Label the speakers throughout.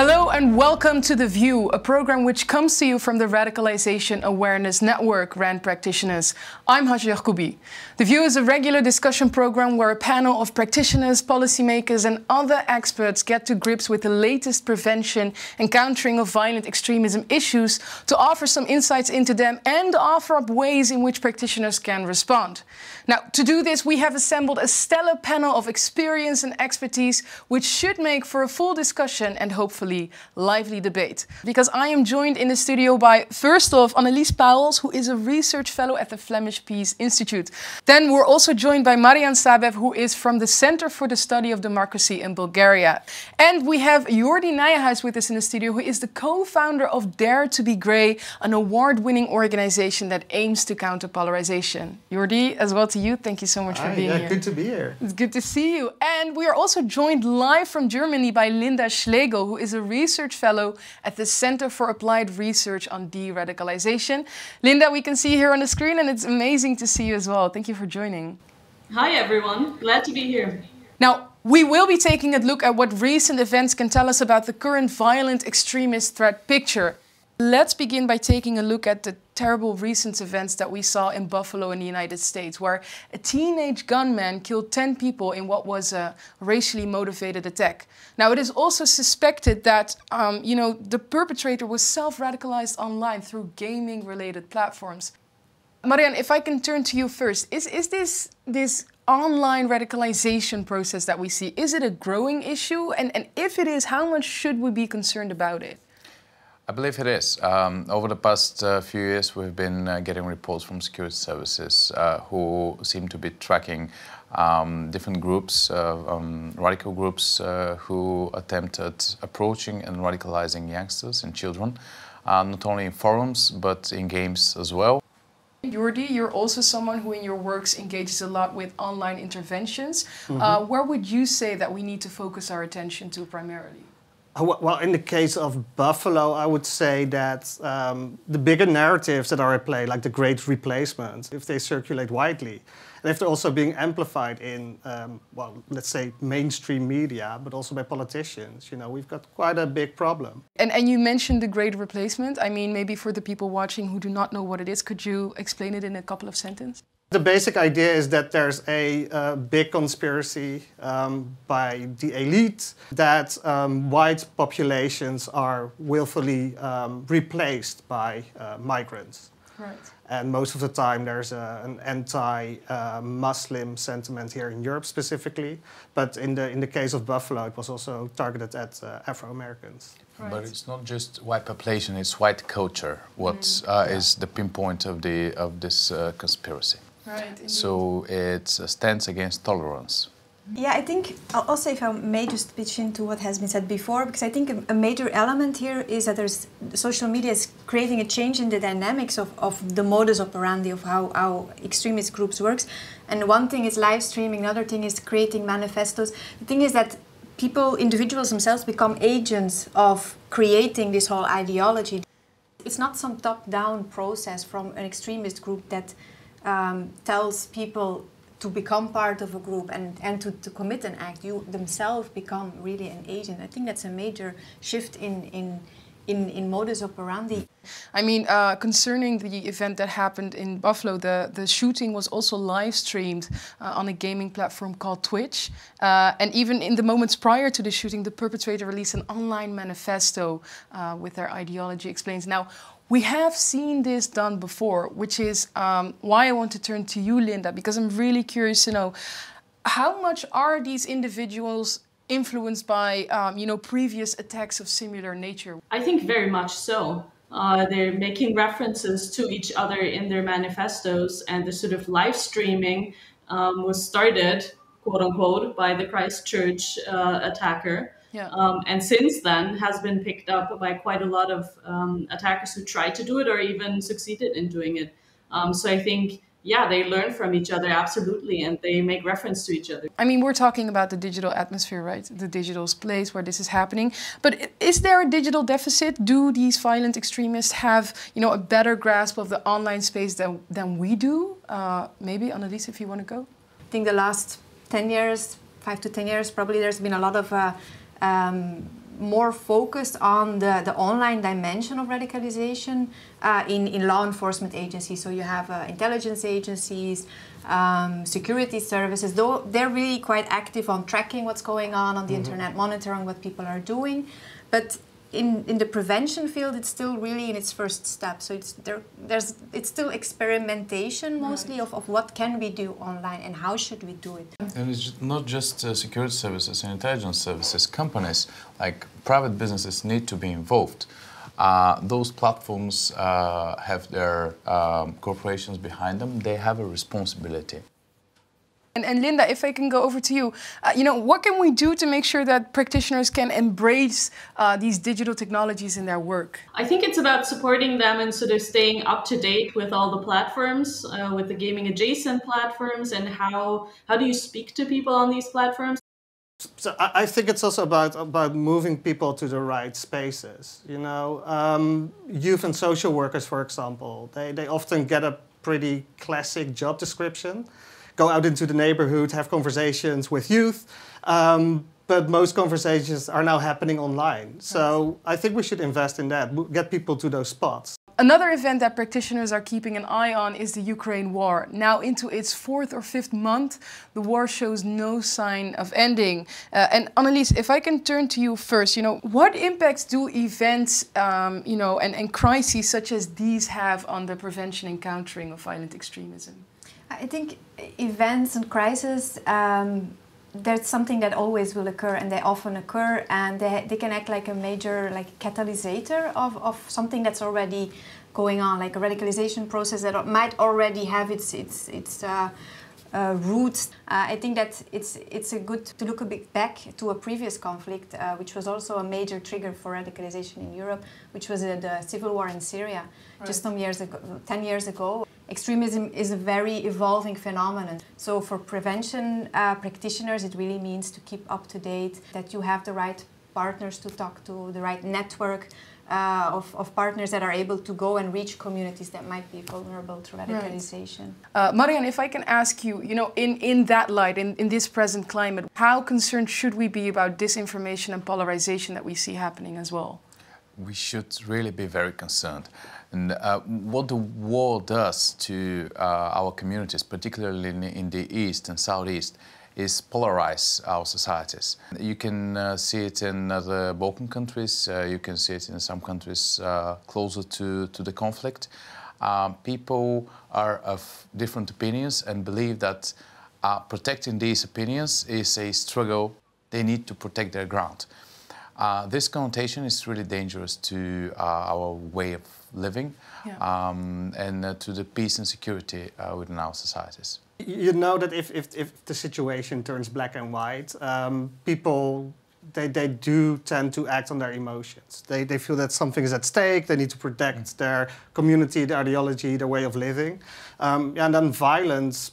Speaker 1: Hello and welcome to The View, a program which comes to you from the Radicalization Awareness Network, RAND practitioners. I'm Hajj Yacoubi. The View is a regular discussion program where a panel of practitioners, policymakers and other experts get to grips with the latest prevention and countering of violent extremism issues to offer some insights into them and offer up ways in which practitioners can respond. Now, to do this, we have assembled a stellar panel of experience and expertise which should make for a full discussion and hopefully lively debate. Because I am joined in the studio by, first off, Annelies Pauwels, who is a research fellow at the Flemish Peace Institute. Then we're also joined by Marian Sabev, who is from the Center for the Study of Democracy in Bulgaria. And we have Jordi Nijenhuis with us in the studio, who is the co-founder of Dare to be Grey, an award-winning organization that aims to counter polarization. Jordi, as well to you, thank you so much for being here.
Speaker 2: Good to be here.
Speaker 1: It's good to see you. And we are also joined live from Germany by Linda Schlegel, who is a research fellow at the Center for Applied Research on De-Radicalization. Linda, we can see you here on the screen and it's amazing to see you as well. Thank you for joining.
Speaker 3: Hi everyone, glad to be here.
Speaker 1: Now, we will be taking a look at what recent events can tell us about the current violent extremist threat picture. Let's begin by taking a look at the terrible recent events that we saw in Buffalo in the United States, where a teenage gunman killed 10 people in what was a racially motivated attack. Now, it is also suspected that, the perpetrator was self-radicalized online through gaming-related platforms. Marian, if I can turn to you first, is this online radicalization process that we see, is it a growing issue? And if it is, how much should we be concerned about it?
Speaker 4: I believe it is. Over the past few years, we've been getting reports from security services who seem to be tracking different groups, radical groups who attempted approaching and radicalizing youngsters and children, not only in forums, but in games as well.
Speaker 1: Jordi, you're also someone who in your works engages a lot with online interventions. Where would you say that we need to focus our attention to primarily?
Speaker 2: Well, in the case of Buffalo, I would say that the bigger narratives that are at play, like the Great Replacement, if they circulate widely, and if they're also being amplified in, let's say mainstream media, but also by politicians, we've got quite a big problem.
Speaker 1: And you mentioned the Great Replacement. I mean, maybe for the people watching who do not know what it is, could you explain it in a couple of sentences?
Speaker 2: The basic idea is that there's a big conspiracy by the elite that white populations are willfully replaced by migrants.
Speaker 1: Right.
Speaker 2: And most of the time there's an anti-Muslim sentiment here in Europe specifically, but in the case of Buffalo it was also targeted at Afro-Americans.
Speaker 4: Right. But it's not just white population; it's white culture. What is the pinpoint of this conspiracy?
Speaker 1: Right,
Speaker 4: so it stands against tolerance.
Speaker 5: Yeah, I think also, if I may just pitch into what has been said before, because I think a major element here is that social media is creating a change in the dynamics of the modus operandi of how extremist groups works. And one thing is live streaming, another thing is creating manifestos. The thing is that individuals themselves become agents of creating this whole ideology. It's not some top-down process from an extremist group that tells people to become part of a group and to commit an act. You themselves become really an agent. I think that's a major shift in modus operandi.
Speaker 1: I mean, concerning the event that happened in Buffalo, the shooting was also live streamed on a gaming platform called Twitch. And even in the moments prior to the shooting, the perpetrator released an online manifesto with their ideology explains. Now, we have seen this done before, which is why I want to turn to you, Linda, because I'm really curious to know how much are these individuals influenced by, previous attacks of similar nature?
Speaker 3: I think very much so. They're making references to each other in their manifestos, and the sort of live streaming was started, quote unquote, by the Christchurch attacker.
Speaker 1: Yeah.
Speaker 3: And since then has been picked up by quite a lot of attackers who tried to do it or even succeeded in doing it. So I think, yeah, they learn from each other, absolutely, and they make reference to each other.
Speaker 1: I mean, we're talking about the digital atmosphere, right? The digital place where this is happening. But is there a digital deficit? Do these violent extremists have, a better grasp of the online space than we do? Maybe, Annelies, if you want to go?
Speaker 5: I think the last 10 years, 5 to 10 years, probably there's been a lot of more focused on the online dimension of radicalization in law enforcement agencies. So you have intelligence agencies, security services, though they're really quite active on tracking what's going on the internet, monitoring what people are doing. But in the prevention field, it's still really in its first step. So it's still experimentation mostly of what can we do online and how should we do it.
Speaker 4: And it's not just security services and intelligence services. Companies, like private businesses, need to be involved. Those platforms have their corporations behind them. They have a responsibility.
Speaker 1: And Linda, if I can go over to you, what can we do to make sure that practitioners can embrace these digital technologies in their work?
Speaker 3: I think it's about supporting them and sort of staying up to date with all the platforms, with the gaming adjacent platforms, and how do you speak to people on these platforms?
Speaker 2: So I think it's also about moving people to the right spaces. Youth and social workers, for example, they often get a pretty classic job description. Go out into the neighborhood, have conversations with youth, but most conversations are now happening online. So I think we should invest in that, get people to those spots.
Speaker 1: Another event that practitioners are keeping an eye on is the Ukraine war. Now into its 4th or 5th month, the war shows no sign of ending. And Annelies, if I can turn to you first, what impacts do events, and crises such as these have on the prevention and countering of violent extremism?
Speaker 5: I think events and crises, there's something that always will occur, and they often occur, and they can act like a major catalysator of something that's already going on, like a radicalization process that might already have its roots. I think that it's good to look a bit back to a previous conflict, which was also a major trigger for radicalization in Europe, which was the civil war in Syria, just some years ago, 10 years ago. Extremism is a very evolving phenomenon. So for prevention practitioners, it really means to keep up to date, that you have the right partners to talk to, the right network of partners that are able to go and reach communities that might be vulnerable to radicalization.
Speaker 1: Right. Marian, if I can ask you, in that light, in this present climate, how concerned should we be about disinformation and polarization that we see happening as well?
Speaker 4: We should really be very concerned. And what the war does to our communities, particularly in the East and Southeast, is polarize our societies. You can see it in other Balkan countries, you can see it in some countries closer to the conflict. People are of different opinions and believe that protecting these opinions is a struggle. They need to protect their ground. This connotation is really dangerous to our way of living and to the peace and security within our societies.
Speaker 2: You know that if the situation turns black and white, people, they do tend to act on their emotions. They feel that something is at stake, they need to protect their community, their ideology, their way of living. And then violence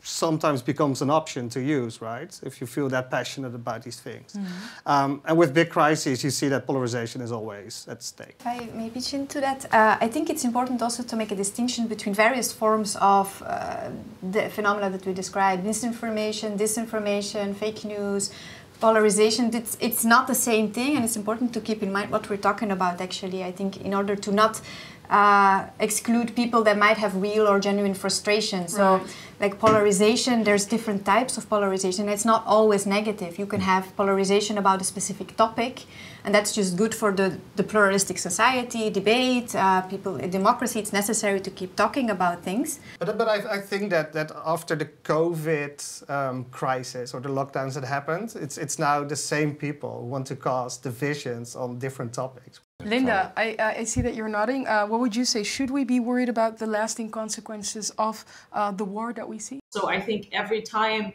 Speaker 2: sometimes becomes an option to use, right? If you feel that passionate about these things. And with big crises, you see that polarization is always at stake.
Speaker 5: If I may pitch into that, I think it's important also to make a distinction between various forms of the phenomena that we described: misinformation, disinformation, fake news, polarization. It's not the same thing, and it's important to keep in mind what we're talking about, actually. I think in order to not exclude people that might have real or genuine frustration. So like polarization, there's different types of polarization. It's not always negative. You can have polarization about a specific topic, and that's just good for the pluralistic society, debate, democracy. It's necessary to keep talking about things.
Speaker 2: But I think that after the COVID crisis or the lockdowns that happened, it's now the same people who want to cause divisions on different topics.
Speaker 1: Linda, I see that you're nodding. What would you say? Should we be worried about the lasting consequences of the war that we see?
Speaker 3: So I think every time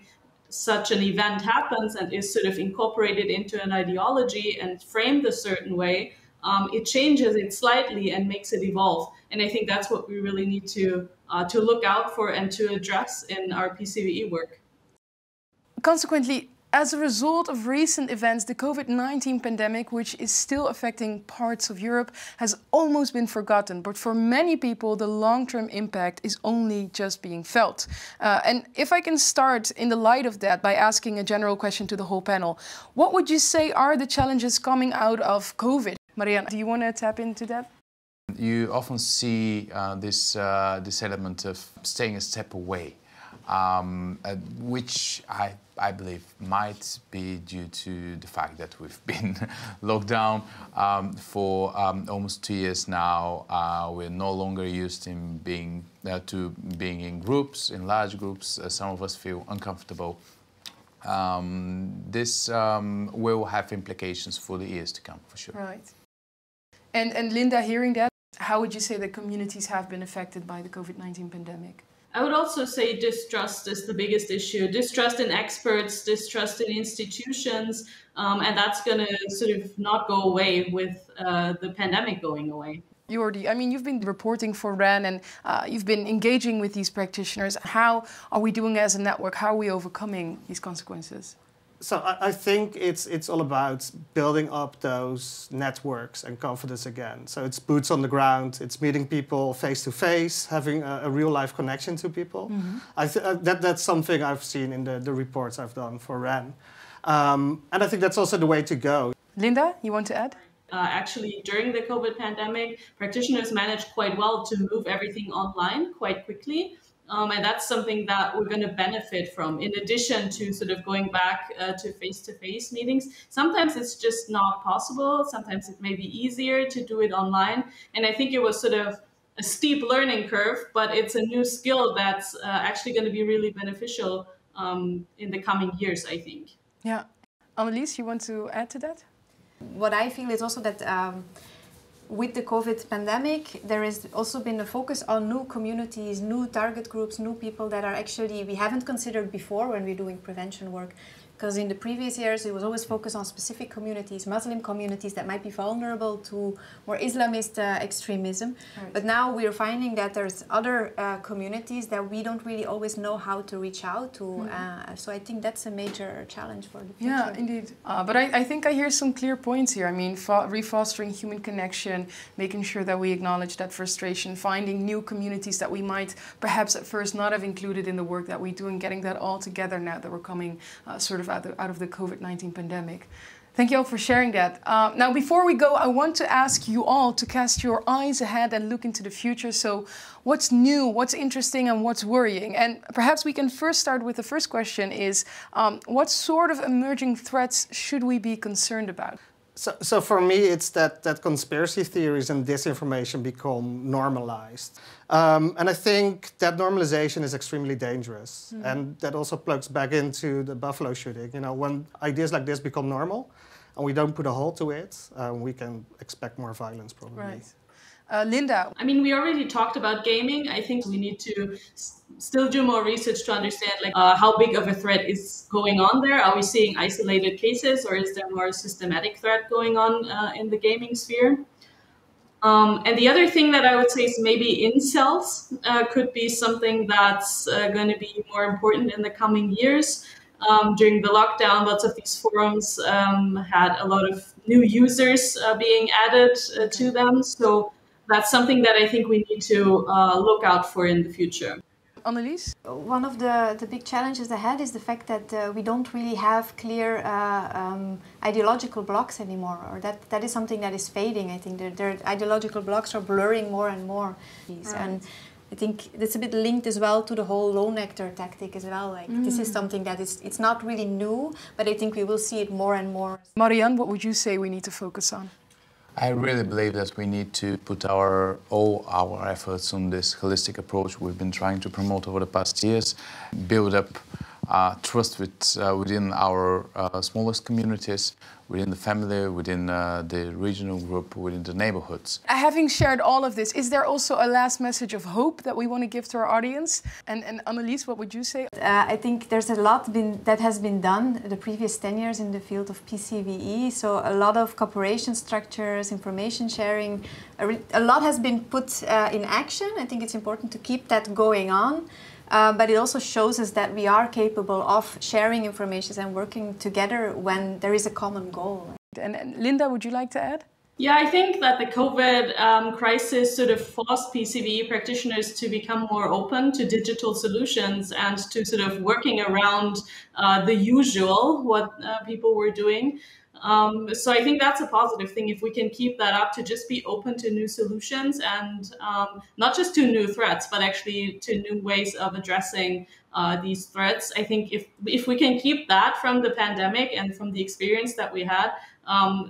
Speaker 3: such an event happens and is sort of incorporated into an ideology and framed a certain way, it changes it slightly and makes it evolve. And I think that's what we really need to look out for and to address in our PCVE work.
Speaker 1: Consequently, As a result of recent events, the COVID-19 pandemic, which is still affecting parts of Europe, has almost been forgotten. But for many people, the long-term impact is only just being felt. And if I can start in the light of that by asking a general question to the whole panel, what would you say are the challenges coming out of COVID? Marianne, do you want to tap into that?
Speaker 4: You often see this element of staying a step away, which I believe might be due to the fact that we've been locked down for almost 2 years now. We're no longer used to being in groups, in large groups. Some of us feel uncomfortable. This will have implications for the years to come, for sure.
Speaker 1: Right. And Linda, hearing that, how would you say that communities have been affected by the COVID-19 pandemic?
Speaker 3: I would also say distrust is the biggest issue. Distrust in experts, distrust in institutions, and that's going to sort of not go away with the pandemic going away.
Speaker 1: Jordi, I mean, you've been reporting for RAN and you've been engaging with these practitioners. How are we doing as a network? How are we overcoming these consequences?
Speaker 2: So I think it's all about building up those networks and confidence again. So it's boots on the ground, it's meeting people face to face, having a real life connection to people. Mm-hmm. That's something I've seen in the reports I've done for RAN. And I think that's also the way to go.
Speaker 1: Linda, you want to add?
Speaker 3: Actually, during the COVID pandemic, practitioners managed quite well to move everything online quite quickly. And that's something that we're going to benefit from, in addition to sort of going back to face-to-face meetings. Sometimes it's just not possible. Sometimes it may be easier to do it online. And I think it was sort of a steep learning curve, but it's a new skill that's actually going to be really beneficial in the coming years, I think.
Speaker 1: Yeah. Annelies, you want to add to that?
Speaker 5: What I feel is also that with the COVID pandemic, there has also been a focus on new communities, new target groups, new people that are actually we haven't considered before when we're doing prevention work. Because in the previous years, it was always focused on specific communities, Muslim communities that might be vulnerable to more Islamist extremism. Right. But now we're finding that there's other communities that we don't really always know how to reach out to. Mm-hmm. So I think that's a major challenge for the future.
Speaker 1: Yeah, indeed. But I think I hear some clear points here. I mean, refostering human connection, making sure that we acknowledge that frustration, finding new communities that we might perhaps at first not have included in the work that we do, and getting that all together now that we're coming sort of out of the COVID-19 pandemic. Thank you all for sharing that. Now, before we go, I want to ask you all to cast your eyes ahead and look into the future. So what's new, what's interesting, and what's worrying? And perhaps we can first start with the first question is, what sort of emerging threats should we be concerned about?
Speaker 2: So for me, it's that conspiracy theories and disinformation become normalized. And I think that normalization is extremely dangerous. Mm-hmm. And that also plugs back into the Buffalo shooting. You know, when ideas like this become normal and we don't put a halt to it, we can expect more violence probably.
Speaker 1: Right. Linda.
Speaker 3: I mean, we already talked about gaming. I think we need to still do more research to understand how big of a threat is going on there. Are we seeing isolated cases, or is there more systematic threat going on in the gaming sphere? And the other thing that I would say is maybe incels could be something that's going to be more important in the coming years. During the lockdown, lots of these forums had a lot of new users being added to them. So that's something that I think we need to look out for in the future.
Speaker 1: Annelies?
Speaker 5: One of the big challenges ahead is the fact that we don't really have clear ideological blocks anymore, or that is something that is fading. I think their ideological blocks are blurring more and more. Right. And I think that's a bit linked as well to the whole lone actor tactic as well. Like this is something that it's not really new, but I think we will see it more and more.
Speaker 1: Marianne, what would you say we need to focus on?
Speaker 4: I really believe that we need to put all our efforts on this holistic approach we've been trying to promote over the past years, build up trust within our smallest communities, within the family, within the regional group, within the neighborhoods.
Speaker 1: Having shared all of this, is there also a last message of hope that we want to give to our audience? And Annelies, what would you say?
Speaker 5: I think there's a lot that has been done the previous 10 years in the field of CVE. So a lot of cooperation structures, information sharing, a lot has been put in action. I think it's important to keep that going on. but it also shows us that we are capable of sharing information and working together when there is a common goal.
Speaker 1: And Linda, would you like to add?
Speaker 3: Yeah, I think that the COVID crisis sort of forced PCVE practitioners to become more open to digital solutions and to sort of working around the usual, what people were doing. So I think that's a positive thing if we can keep that up, to just be open to new solutions and not just to new threats, but actually to new ways of addressing these threats. I think if we can keep that from the pandemic and from the experience that we had,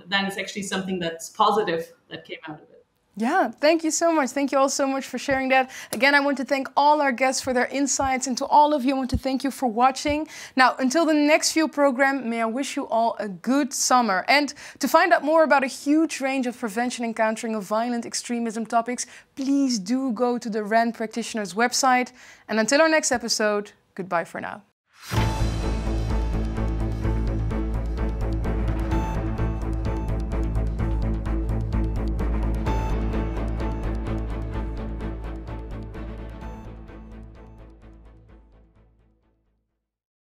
Speaker 3: then it's actually something that's positive that came out of it.
Speaker 1: Yeah, thank you so much. Thank you all so much for sharing that. Again, I want to thank all our guests for their insights, and to all of you, I want to thank you for watching. Now, until the next View program, may I wish you all a good summer. And to find out more about a huge range of prevention and countering of violent extremism topics, please do go to the RAND Practitioners website. And until our next episode, goodbye for now.